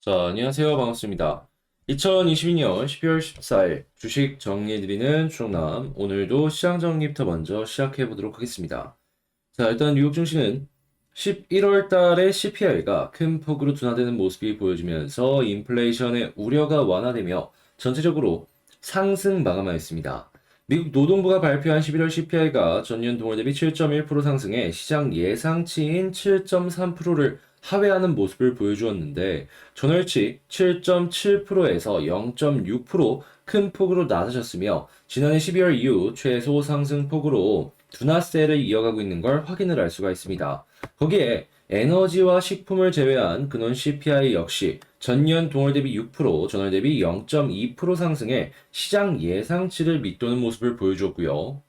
자, 안녕하세요. 반갑습니다. 2022년 12월 14일 주식 정리해드리는 충남. 오늘도 시장 정리부터 먼저 시작해 보도록 하겠습니다. 자, 일단 뉴욕 증시는 11월 달에 CPI가 큰 폭으로 둔화되는 모습이 보여지면서 인플레이션의 우려가 완화되며 전체적으로 상승 마감하였습니다. 미국 노동부가 발표한 11월 CPI가 전년 동월 대비 7.1% 상승해 시장 예상치인 7.3%를 하회하는 모습을 보여주었는데 전월치 7.7%에서 0.6%큰 폭으로 낮아졌으며 지난해 12월 이후 최소 상승폭으로 둔화세를 이어가고 있는 걸 확인을 할 수가 있습니다. 거기에 에너지와 식품을 제외한 근원 CPI 역시 전년 동월 대비 6%, 전월 대비 0.2% 상승해 시장 예상치를 밑도는 모습을 보여주었고요.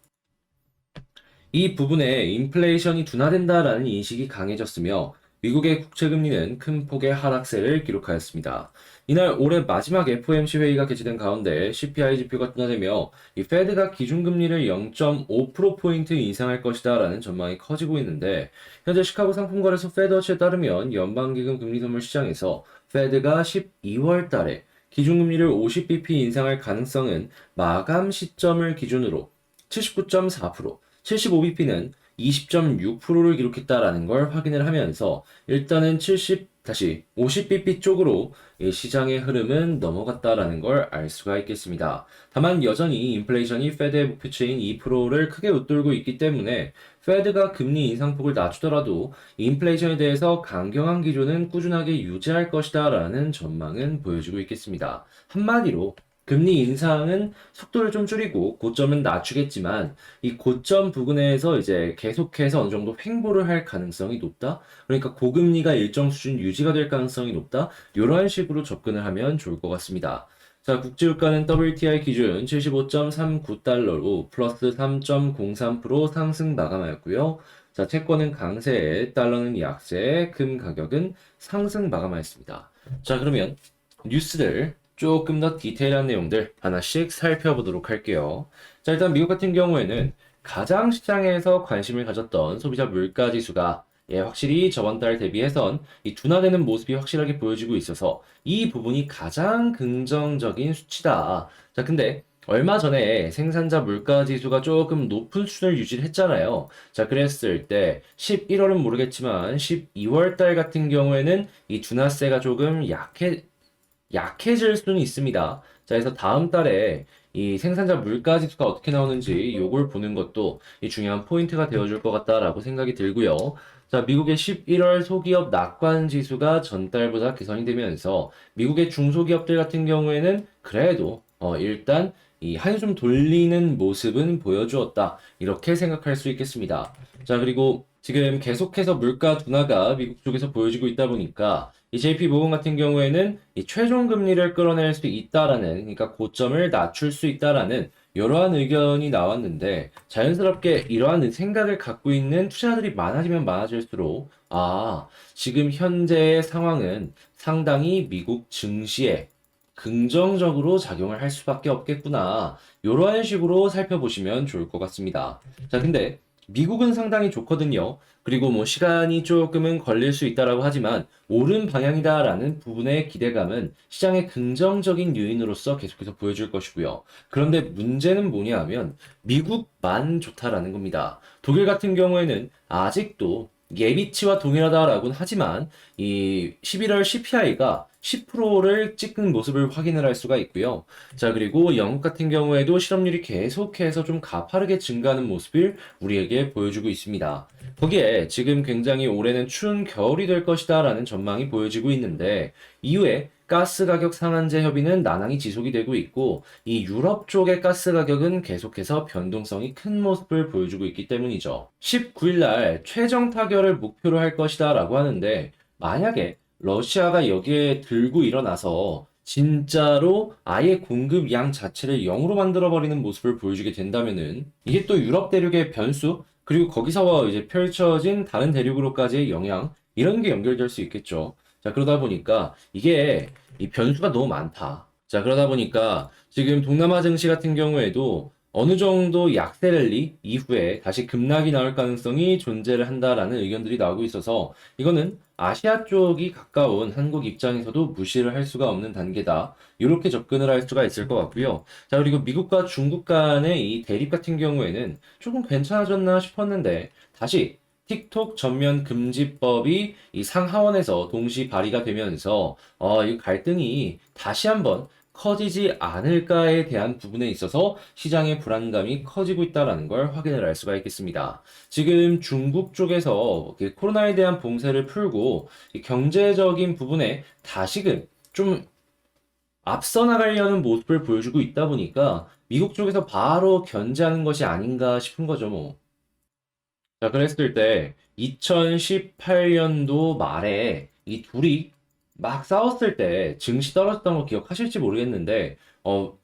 이 부분에 인플레이션이 둔화된다라는 인식이 강해졌으며 미국의 국채금리는 큰 폭의 하락세를 기록하였습니다. 이날 올해 마지막 FOMC 회의가 개최된 가운데 CPI 지표가 둔화되며 이 페드가 기준금리를 0.5%포인트 인상할 것이다라는 전망이 커지고 있는데 현재 시카고 상품거래소 페드워치에 따르면 연방기금 금리 선물 시장에서 페드가 12월 달에 기준금리를 50bp 인상할 가능성은 마감 시점을 기준으로 79.4%, 75bp는 20.6%를 기록했다라는 걸 확인을 하면서 일단은 50bp 쪽으로 시장의 흐름은 넘어갔다라는 걸 알 수가 있겠습니다. 다만 여전히 인플레이션이 페드의 목표치인 2%를 크게 웃돌고 있기 때문에 페드가 금리 인상폭을 낮추더라도 인플레이션에 대해서 강경한 기조는 꾸준하게 유지할 것이다라는 전망은 보여지고 있겠습니다. 한마디로 금리 인상은 속도를 좀 줄이고 고점은 낮추겠지만 이 고점 부근에서 이제 계속해서 어느 정도 횡보를 할 가능성이 높다. 그러니까 고금리가 일정 수준 유지가 될 가능성이 높다. 이런 식으로 접근을 하면 좋을 것 같습니다. 자, 국제유가는 WTI 기준 75.39달러로 플러스 3.03% 상승 마감하였고요. 자, 채권은 강세, 달러는 약세, 금 가격은 상승 마감하였습니다. 자, 그러면 뉴스들 조금 더 디테일한 내용들 하나씩 살펴보도록 할게요. 자, 일단 미국 같은 경우에는 가장 시장에서 관심을 가졌던 소비자 물가 지수가 확실히 저번 달 대비해선 이 둔화되는 모습이 확실하게 보여지고 있어서 이 부분이 가장 긍정적인 수치다. 자, 근데 얼마 전에 생산자 물가 지수가 조금 높은 수준을 유지를 했잖아요. 자, 그랬을 때 11월은 모르겠지만 12월 달 같은 경우에는 이 둔화세가 조금 약해질 수는 있습니다. 자, 그래서 다음 달에 이 생산자 물가 지수가 어떻게 나오는지 요걸 보는 것도 이 중요한 포인트가 되어줄 것 같다라고 생각이 들고요. 자, 미국의 11월 소기업 낙관 지수가 전달보다 개선이 되면서 미국의 중소기업들 같은 경우에는 그래도 일단 이 한숨 돌리는 모습은 보여주었다. 이렇게 생각할 수 있겠습니다. 자, 그리고 지금 계속해서 물가 둔화가 미국 쪽에서 보여지고 있다 보니까 이 JP 모건 같은 경우에는 이 최종 금리를 끌어낼 수 있다라는, 그러니까 고점을 낮출 수 있다라는 이러한 의견이 나왔는데 자연스럽게 이러한 생각을 갖고 있는 투자자들이 많아지면 많아질수록 지금 현재의 상황은 상당히 미국 증시에 긍정적으로 작용을 할 수밖에 없겠구나. 이러한 식으로 살펴보시면 좋을 것 같습니다. 자, 근데 미국은 상당히 좋거든요. 그리고 뭐 시간이 조금은 걸릴 수 있다라고 하지만 옳은 방향이다라는 부분의 기대감은 시장의 긍정적인 요인으로서 계속해서 보여줄 것이고요. 그런데 문제는 뭐냐 하면 미국만 좋다라는 겁니다. 독일 같은 경우에는 아직도 예비치와 동일하다라고는 하지만 이 11월 CPI가 10%를 찍은 모습을 확인을 할 수가 있고요. 자, 그리고 영국 같은 경우에도 실업률이 계속해서 좀 가파르게 증가하는 모습을 우리에게 보여주고 있습니다. 거기에 지금 굉장히 올해는 추운 겨울이 될 것이다라는 전망이 보여지고 있는데 이후에 가스 가격 상한제 협의는 나날이 지속이 되고 있고 이 유럽 쪽의 가스 가격은 계속해서 변동성이 큰 모습을 보여주고 있기 때문이죠. 19일 날 최종 타결을 목표로 할 것이다라고 하는데 만약에 러시아가 여기에 들고 일어나서 진짜로 아예 공급량 자체를 0으로 만들어버리는 모습을 보여주게 된다면은 이게 또 유럽 대륙의 변수 그리고 거기서 이제 펼쳐진 다른 대륙으로까지의 영향 이런 게 연결될 수 있겠죠. 자, 그러다 보니까 이게 이 변수가 너무 많다. 자, 그러다 보니까 지금 동남아 증시 같은 경우에도 어느 정도 약세 랠리 이후에 다시 급락이 나올 가능성이 존재를 한다라는 의견들이 나오고 있어서 이거는 아시아 쪽이 가까운 한국 입장에서도 무시를 할 수가 없는 단계다. 이렇게 접근을 할 수가 있을 것 같고요. 자, 그리고 미국과 중국 간의 이 대립 같은 경우에는 조금 괜찮아졌나 싶었는데 다시 틱톡 전면 금지법이 이 상하원에서 동시 발의가 되면서 이 갈등이 다시 한번 커지지 않을까에 대한 부분에 있어서 시장의 불안감이 커지고 있다는 걸 확인을 할 수가 있겠습니다. 지금 중국 쪽에서 코로나에 대한 봉쇄를 풀고 이 경제적인 부분에 다시금 좀 앞서 나가려는 모습을 보여주고 있다 보니까 미국 쪽에서 바로 견제하는 것이 아닌가 싶은 거죠, 뭐. 자, 그랬을 때 2018년도 말에 이 둘이 막 싸웠을 때 증시 떨어졌던 거 기억하실지 모르겠는데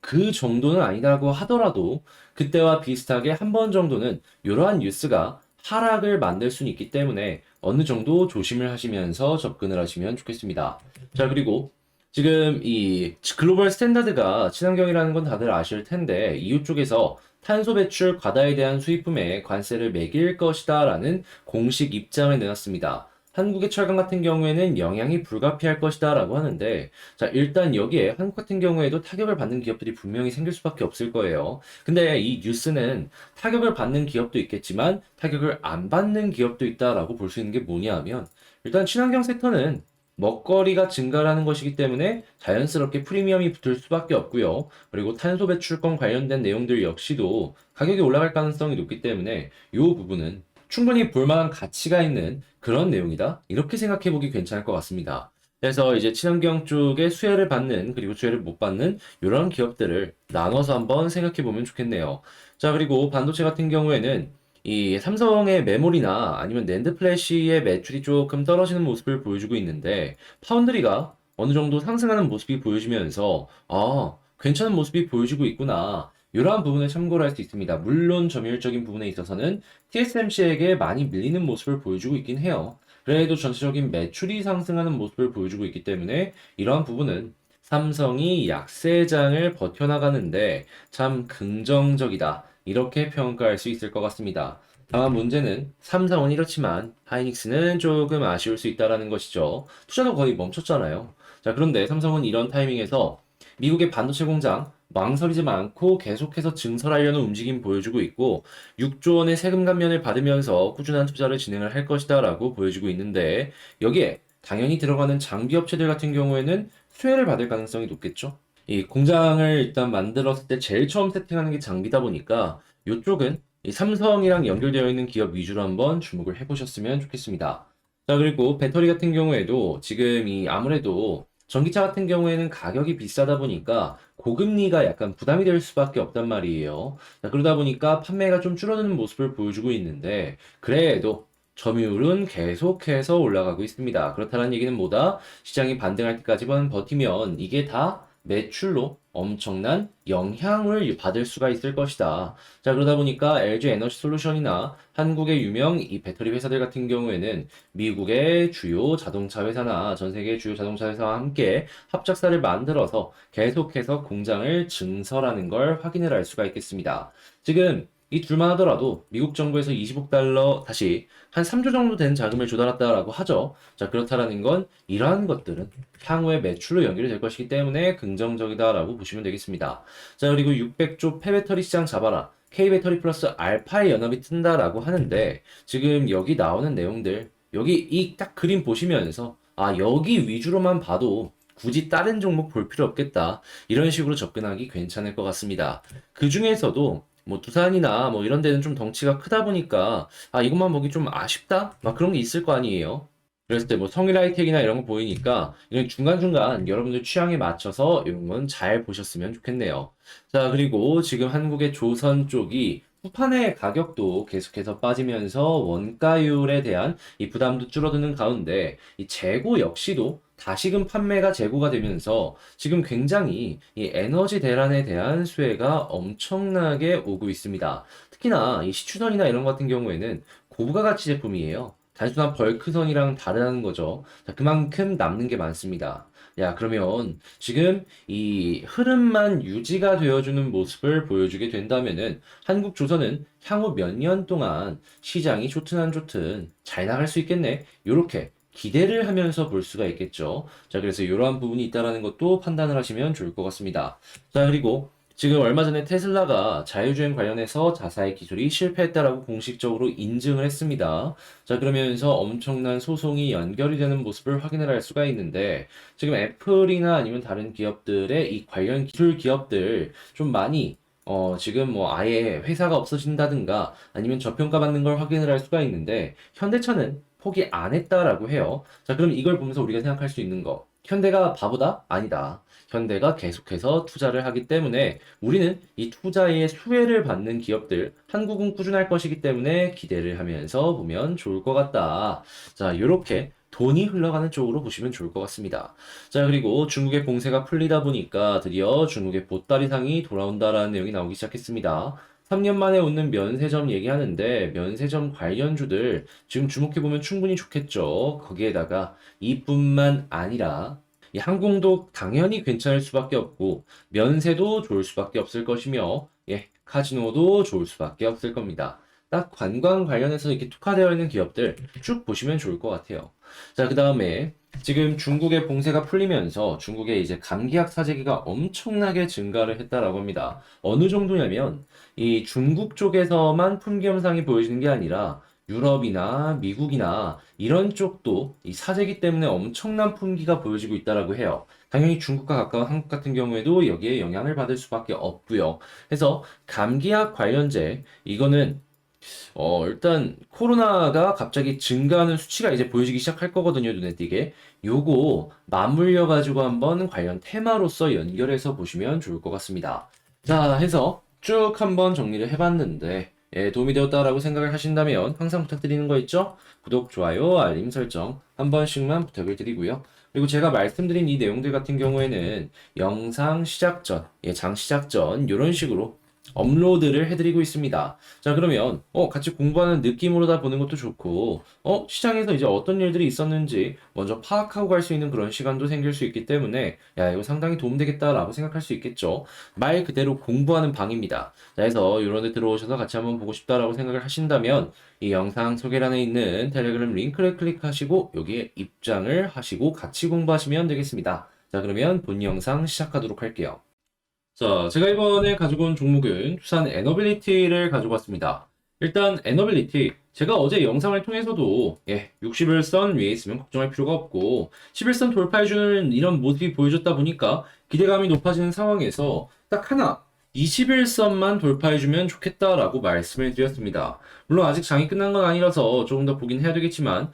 그 정도는 아니라고 하더라도 그때와 비슷하게 한 번 정도는 이러한 뉴스가 하락을 만들 수는 있기 때문에 어느 정도 조심을 하시면서 접근을 하시면 좋겠습니다. 자, 그리고 지금 이 글로벌 스탠다드가 친환경이라는 건 다들 아실 텐데 이웃 쪽에서 탄소 배출 과다에 대한 수입품에 관세를 매길 것이다라는 공식 입장을 내놨습니다. 한국의 철강 같은 경우에는 영향이 불가피할 것이다라고 하는데, 자, 일단 여기에 한국 같은 경우에도 타격을 받는 기업들이 분명히 생길 수밖에 없을 거예요. 근데 이 뉴스는 타격을 받는 기업도 있겠지만 타격을 안 받는 기업도 있다라고 볼 수 있는 게 뭐냐 하면, 일단 친환경 섹터는 먹거리가 증가하는 것이기 때문에 자연스럽게 프리미엄이 붙을 수밖에 없고요. 그리고 탄소 배출권 관련된 내용들 역시도 가격이 올라갈 가능성이 높기 때문에 이 부분은 충분히 볼만한 가치가 있는 그런 내용이다. 이렇게 생각해 보기 괜찮을 것 같습니다. 그래서 이제 친환경 쪽에 수혜를 받는 그리고 수혜를 못 받는 이런 기업들을 나눠서 한번 생각해 보면 좋겠네요. 자, 그리고 반도체 같은 경우에는 이 삼성의 메모리나 아니면 낸드 플래시의 매출이 조금 떨어지는 모습을 보여주고 있는데 파운드리가 어느 정도 상승하는 모습이 보여지면서 괜찮은 모습이 보여지고 있구나. 이러한 부분을 참고를 할 수 있습니다. 물론 점유율적인 부분에 있어서는 TSMC에게 많이 밀리는 모습을 보여주고 있긴 해요. 그래도 전체적인 매출이 상승하는 모습을 보여주고 있기 때문에 이러한 부분은 삼성이 약세장을 버텨나가는데 참 긍정적이다. 이렇게 평가할 수 있을 것 같습니다. 다만 문제는 삼성은 이렇지만 하이닉스는 조금 아쉬울 수 있다라는 것이죠. 투자도 거의 멈췄잖아요. 자, 그런데 삼성은 이런 타이밍에서 미국의 반도체 공장 망설이지 않고 계속해서 증설하려는 움직임 보여주고 있고 6조 원의 세금 감면을 받으면서 꾸준한 투자를 진행을 할 것이다라고 보여주고 있는데 여기에 당연히 들어가는 장비 업체들 같은 경우에는 수혜를 받을 가능성이 높겠죠. 이 공장을 일단 만들었을 때 제일 처음 세팅하는 게 장비다 보니까 이쪽은 이 삼성이랑 연결되어 있는 기업 위주로 한번 주목을 해보셨으면 좋겠습니다. 자, 그리고 배터리 같은 경우에도 지금 이 아무래도 전기차 같은 경우에는 가격이 비싸다 보니까 고금리가 약간 부담이 될 수밖에 없단 말이에요. 자, 그러다 보니까 판매가 좀 줄어드는 모습을 보여주고 있는데 그래도 점유율은 계속해서 올라가고 있습니다. 그렇다는 얘기는 뭐다? 시장이 반등할 때까지만 버티면 이게 다 매출로 엄청난 영향을 받을 수가 있을 것이다. 자, 그러다 보니까 LG 에너지 솔루션이나 한국의 유명 이 배터리 회사들 같은 경우에는 미국의 주요 자동차 회사나 전 세계 주요 자동차 회사와 함께 합작사를 만들어서 계속해서 공장을 증설하는 걸 확인을 할 수가 있겠습니다. 지금 이 둘만 하더라도 미국 정부에서 20억 달러 다시 한 3조 정도 되는 자금을 조달했다라고 하죠. 자, 그렇다라는 건 이러한 것들은 향후에 매출로 연결이 될 것이기 때문에 긍정적이다라고 보시면 되겠습니다. 자, 그리고 600조 폐배터리 시장 잡아라. K배터리 플러스 알파의 연합이 뜬다라고 하는데 지금 여기 나오는 내용들 여기 이 딱 그림 보시면서 여기 위주로만 봐도 굳이 다른 종목 볼 필요 없겠다. 이런 식으로 접근하기 괜찮을 것 같습니다. 그 중에서도 뭐 두산이나 뭐 이런 데는 좀 덩치가 크다 보니까 이것만 보기 좀 아쉽다? 막 그런 게 있을 거 아니에요. 그랬을 때 뭐 성일 하이텍이나 이런 거 보이니까 이런 중간중간 여러분들 취향에 맞춰서 이런 건 잘 보셨으면 좋겠네요. 자, 그리고 지금 한국의 조선 쪽이 후판의 가격도 계속해서 빠지면서 원가율에 대한 이 부담도 줄어드는 가운데 이 재고 역시도 다시금 판매가 재고가 되면서 지금 굉장히 이 에너지 대란에 대한 수혜가 엄청나게 오고 있습니다. 특히나 이 시추선이나 이런 것 같은 경우에는 고부가 가치 제품이에요. 단순한 벌크선이랑 다르다는 거죠. 자, 그만큼 남는 게 많습니다. 야, 그러면 지금 이 흐름만 유지가 되어주는 모습을 보여주게 된다면은 한국조선은 향후 몇 년 동안 시장이 좋든 안 좋든 잘 나갈 수 있겠네. 요렇게 기대를 하면서 볼 수가 있겠죠. 자, 그래서 이러한 부분이 있다라는 것도 판단을 하시면 좋을 것 같습니다. 자, 그리고 지금 얼마 전에 테슬라가 자율주행 관련해서 자사의 기술이 실패했다라고 공식적으로 인증을 했습니다. 자, 그러면서 엄청난 소송이 연결이 되는 모습을 확인을 할 수가 있는데, 지금 애플이나 아니면 다른 기업들의 이 관련 기술 기업들 좀 많이 지금 뭐 아예 회사가 없어진다든가 아니면 저평가받는 걸 확인을 할 수가 있는데, 현대차는 포기 안 했다라고 해요. 자, 그럼 이걸 보면서 우리가 생각할 수 있는 거. 현대가 바보다? 아니다. 현대가 계속해서 투자를 하기 때문에 우리는 이 투자의 수혜를 받는 기업들, 한국은 꾸준할 것이기 때문에 기대를 하면서 보면 좋을 것 같다. 자, 이렇게 돈이 흘러가는 쪽으로 보시면 좋을 것 같습니다. 자, 그리고 중국의 공세가 풀리다 보니까 드디어 중국의 보따리상이 돌아온다라는 내용이 나오기 시작했습니다. 3년 만에 오는 면세점 얘기하는데 면세점 관련주들 지금 주목해보면 충분히 좋겠죠. 거기에다가 이뿐만 아니라 이 항공도 당연히 괜찮을 수밖에 없고 면세도 좋을 수밖에 없을 것이며 예, 카지노도 좋을 수밖에 없을 겁니다. 딱 관광 관련해서 이렇게 특화되어 있는 기업들 쭉 보시면 좋을 것 같아요. 자, 그 다음에 지금 중국의 봉쇄가 풀리면서 중국의 이제 감기약 사재기가 엄청나게 증가를 했다라고 합니다. 어느 정도냐면 이 중국 쪽에서만 품귀 현상이 보여지는 게 아니라 유럽이나 미국이나 이런 쪽도 이 사재기 때문에 엄청난 품귀가 보여지고 있다라고 해요. 당연히 중국과 가까운 한국 같은 경우에도 여기에 영향을 받을 수밖에 없고요. 그래서 감기약 관련제 이거는 일단 코로나가 갑자기 증가하는 수치가 이제 보여지기 시작할 거거든요, 눈에 띄게. 요거 맞물려 가지고 한번 관련 테마로서 연결해서 보시면 좋을 것 같습니다. 자, 해서 쭉 한번 정리를 해봤는데 예, 도움이 되었다라고 생각을 하신다면 항상 부탁드리는 거 있죠? 구독, 좋아요, 알림 설정 한 번씩만 부탁을 드리고요. 그리고 제가 말씀드린 이 내용들 같은 경우에는 영상 시작 전, 예, 장 시작 전 이런 식으로 업로드를 해드리고 있습니다. 자, 그러면 같이 공부하는 느낌으로다 보는 것도 좋고 시장에서 이제 어떤 일들이 있었는지 먼저 파악하고 갈 수 있는 그런 시간도 생길 수 있기 때문에 야, 이거 상당히 도움되겠다라고 생각할 수 있겠죠. 말 그대로 공부하는 방입니다. 자, 해서 이런 데 들어오셔서 같이 한번 보고 싶다라고 생각을 하신다면 이 영상 소개란에 있는 텔레그램 링크를 클릭하시고 여기에 입장을 하시고 같이 공부하시면 되겠습니다. 자, 그러면 본 영상 시작하도록 할게요. 자, 제가 이번에 가지고 온 종목은 투산 에너빌리티를 가지고 왔습니다. 일단 에너빌리티, 제가 어제 영상을 통해서도 60일선 위에 있으면 걱정할 필요가 없고 11선 돌파해주는 이런 모습이 보여줬다 보니까 기대감이 높아지는 상황에서 딱 하나 21선만 돌파해주면 좋겠다라고 말씀을 드렸습니다. 물론 아직 장이 끝난 건 아니라서 조금 더 보긴 해야 되겠지만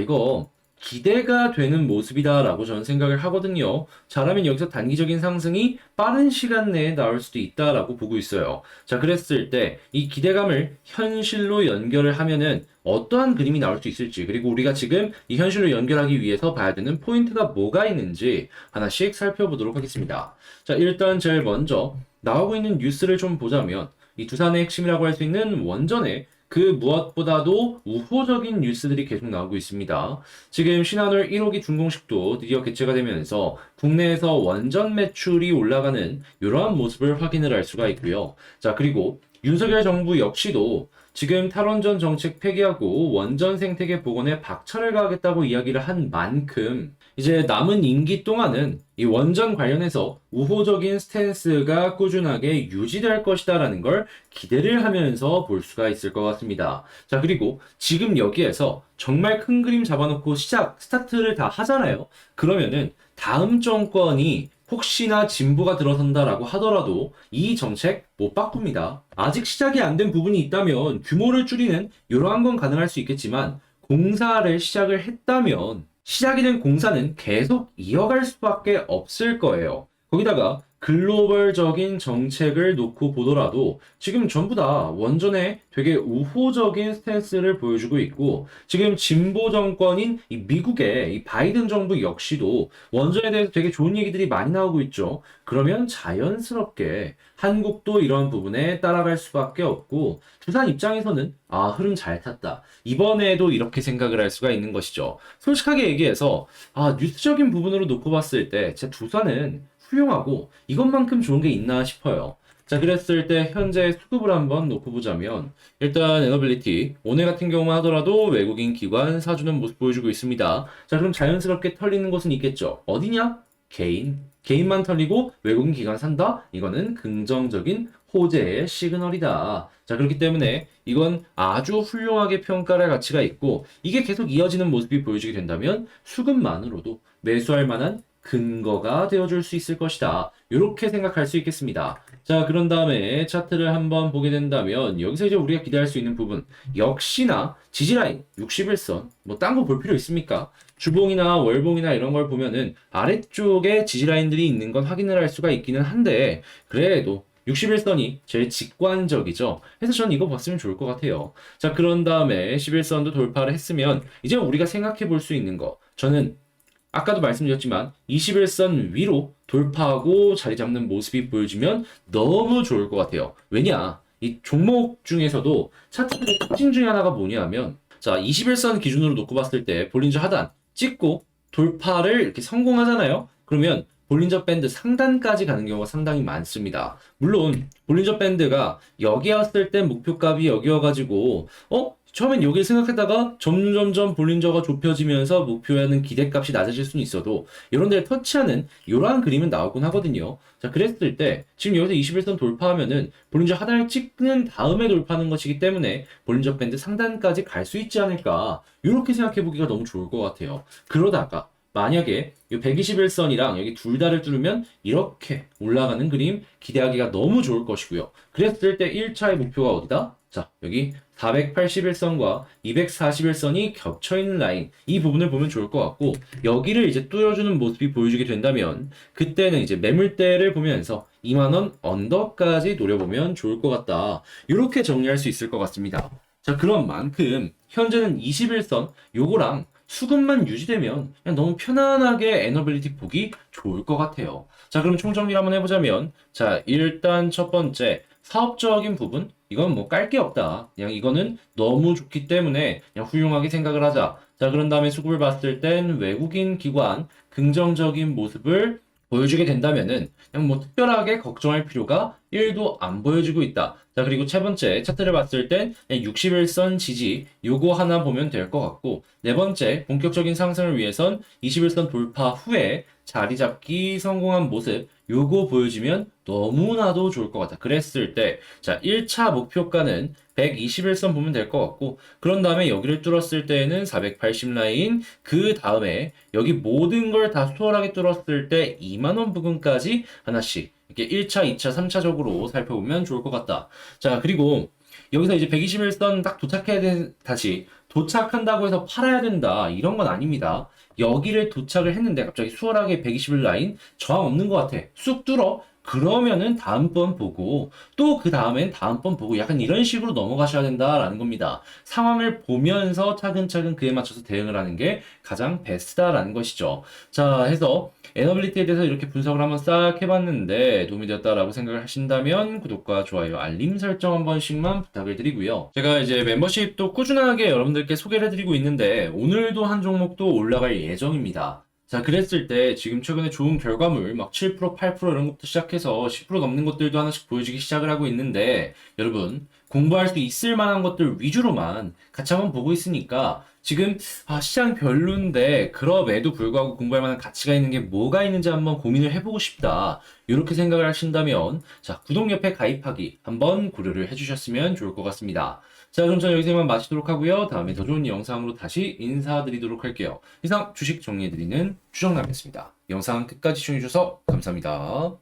이거 기대가 되는 모습이다라고 저는 생각을 하거든요. 잘하면 여기서 단기적인 상승이 빠른 시간 내에 나올 수도 있다라고 보고 있어요. 자, 그랬을 때 이 기대감을 현실로 연결을 하면은 어떠한 그림이 나올 수 있을지, 그리고 우리가 지금 이 현실로 연결하기 위해서 봐야 되는 포인트가 뭐가 있는지 하나씩 살펴보도록 하겠습니다. 자, 일단 제일 먼저 나오고 있는 뉴스를 좀 보자면 이 두산의 핵심이라고 할 수 있는 원전에 그 무엇보다도 우호적인 뉴스들이 계속 나오고 있습니다. 지금 신한울 1호기 준공식도 드디어 개최가 되면서 국내에서 원전 매출이 올라가는 이러한 모습을 확인을 할 수가 있고요. 자, 그리고 윤석열 정부 역시도 지금 탈원전 정책 폐기하고 원전 생태계 복원에 박차를 가하겠다고 이야기를 한 만큼 이제 남은 임기 동안은 이 원전 관련해서 우호적인 스탠스가 꾸준하게 유지될 것이다라는 걸 기대를 하면서 볼 수가 있을 것 같습니다. 자, 그리고 지금 여기에서 정말 큰 그림 잡아놓고 스타트를 다 하잖아요. 그러면은 다음 정권이 혹시나 진보가 들어선다라고 하더라도 이 정책 못 바꿉니다. 아직 시작이 안 된 부분이 있다면 규모를 줄이는 이러한 건 가능할 수 있겠지만 공사를 시작을 했다면 시작이 된 공사는 계속 이어갈 수밖에 없을 거예요. 거기다가 글로벌적인 정책을 놓고 보더라도 지금 전부 다 원전에 되게 우호적인 스탠스를 보여주고 있고 지금 진보 정권인 이 미국의 이 바이든 정부 역시도 원전에 대해서 되게 좋은 얘기들이 많이 나오고 있죠. 그러면 자연스럽게 한국도 이런 부분에 따라갈 수밖에 없고 두산 입장에서는 아, 흐름 잘 탔다. 이번에도 이렇게 생각을 할 수가 있는 것이죠. 솔직하게 얘기해서 아, 뉴스적인 부분으로 놓고 봤을 때 제 두산은 훌륭하고 이것만큼 좋은 게 있나 싶어요. 자, 그랬을 때 현재 수급을 한번 놓고 보자면 일단 에너빌리티 오늘 같은 경우만 하더라도 외국인 기관 사주는 모습 보여주고 있습니다. 자, 그럼 자연스럽게 털리는 것은 있겠죠. 어디냐? 개인만 털리고 외국인 기관 산다? 이거는 긍정적인 호재의 시그널이다. 자, 그렇기 때문에 이건 아주 훌륭하게 평가할 가치가 있고 이게 계속 이어지는 모습이 보여지게 된다면 수급만으로도 매수할 만한 근거가 되어줄 수 있을 것이다. 이렇게 생각할 수 있겠습니다. 자, 그런 다음에 차트를 한번 보게 된다면 여기서 이제 우리가 기대할 수 있는 부분 역시나 지지라인 61선 뭐 딴 거 볼 필요 있습니까? 주봉이나 월봉이나 이런 걸 보면은 아래쪽에 지지라인들이 있는 건 확인을 할 수가 있기는 한데 그래도 61선이 제일 직관적이죠. 그래서 저는 이거 봤으면 좋을 것 같아요. 자, 그런 다음에 11선도 돌파를 했으면 이제 우리가 생각해 볼 수 있는 거 저는 아까도 말씀드렸지만 21선 위로 돌파하고 자리 잡는 모습이 보여지면 너무 좋을 것 같아요. 왜냐? 이 종목 중에서도 차트의 특징 중에 하나가 뭐냐면 자, 21선 기준으로 놓고 봤을 때 볼린저 하단 찍고 돌파를 이렇게 성공하잖아요. 그러면 볼린저 밴드 상단까지 가는 경우가 상당히 많습니다. 물론 볼린저 밴드가 여기였을 때 목표값이 여기여가지고 처음엔 여기를 생각했다가 점점점 볼린저가 좁혀지면서 목표하는 기대값이 낮아질 수는 있어도 이런 데를 터치하는 이러한 그림은 나오곤 하거든요. 자, 그랬을 때 지금 여기서 21선 돌파하면은 볼린저 하단을 찍는 다음에 돌파하는 것이기 때문에 볼린저 밴드 상단까지 갈 수 있지 않을까 이렇게 생각해 보기가 너무 좋을 것 같아요. 그러다가 만약에 이 121선이랑 여기 둘 다를 뚫으면 이렇게 올라가는 그림 기대하기가 너무 좋을 것이고요. 그랬을 때 1차의 목표가 어디다? 자, 여기 481선과 241선이 겹쳐있는 라인 이 부분을 보면 좋을 것 같고 여기를 이제 뚫어주는 모습이 보여주게 된다면 그때는 이제 매물대를 보면서 2만원 언더까지 노려보면 좋을 것 같다. 이렇게 정리할 수 있을 것 같습니다. 자, 그런 만큼 현재는 21선 요거랑 수급만 유지되면 그냥 너무 편안하게 에너빌리티 보기 좋을 것 같아요. 자, 그럼 총정리를 한번 해보자면 자, 일단 첫 번째 사업적인 부분 이건 뭐 깔 게 없다. 그냥 이거는 너무 좋기 때문에 그냥 훌륭하게 생각을 하자. 자, 그런 다음에 수급을 봤을 땐 외국인 기관 긍정적인 모습을 보여주게 된다면은 그냥 뭐 특별하게 걱정할 필요가 1도 안 보여지고 있다. 자, 그리고 세 번째 차트를 봤을 땐 61선 지지 요거 하나 보면 될 것 같고 네 번째 본격적인 상승을 위해선 21선 돌파 후에 자리 잡기 성공한 모습 요거 보여주면 너무나도 좋을 것 같아. 그랬을 때, 자, 1차 목표가는 121선 보면 될 것 같고, 그런 다음에 여기를 뚫었을 때에는 480 라인, 그 다음에 여기 모든 걸 다 수월하게 뚫었을 때 2만원 부근까지 하나씩, 이렇게 1차, 2차, 3차적으로 살펴보면 좋을 것 같다. 자, 그리고 여기서 이제 121선 딱 도착해야 돼, 다시. 도착한다고 해서 팔아야 된다. 이런 건 아닙니다. 여기를 도착을 했는데 갑자기 수월하게 121 라인 저항 없는 것 같아. 쑥 뚫어. 그러면은 다음번 보고 또 그 다음엔 다음번 보고 약간 이런 식으로 넘어가셔야 된다라는 겁니다. 상황을 보면서 차근차근 그에 맞춰서 대응을 하는 게 가장 베스트다라는 것이죠. 자, 해서 에너빌리티에 대해서 이렇게 분석을 한번 싹 해봤는데 도움이 되었다라고 생각을 하신다면 구독과 좋아요, 알림 설정 한 번씩만 부탁을 드리고요. 제가 이제 멤버십도 꾸준하게 여러분들께 소개를 해드리고 있는데 오늘도 한 종목도 올라갈 예정입니다. 자, 그랬을 때 지금 최근에 좋은 결과물 막 7%, 8% 이런 것부터 시작해서 10% 넘는 것들도 하나씩 보여주기 시작을 하고 있는데 여러분 공부할 수 있을 만한 것들 위주로만 같이 한번 보고 있으니까 지금 시장 별론데 그럼에도 불구하고 공부할 만한 가치가 있는 게 뭐가 있는지 한번 고민을 해보고 싶다. 이렇게 생각을 하신다면 자, 구독 옆에 가입하기 한번 고려를 해주셨으면 좋을 것 같습니다. 자, 그럼 저는 여기서 이만 마치도록 하고요. 다음에 더 좋은 영상으로 다시 인사드리도록 할게요. 이상 주식 정리해드리는 주정남이었습니다. 영상 끝까지 시청해주셔서 감사합니다.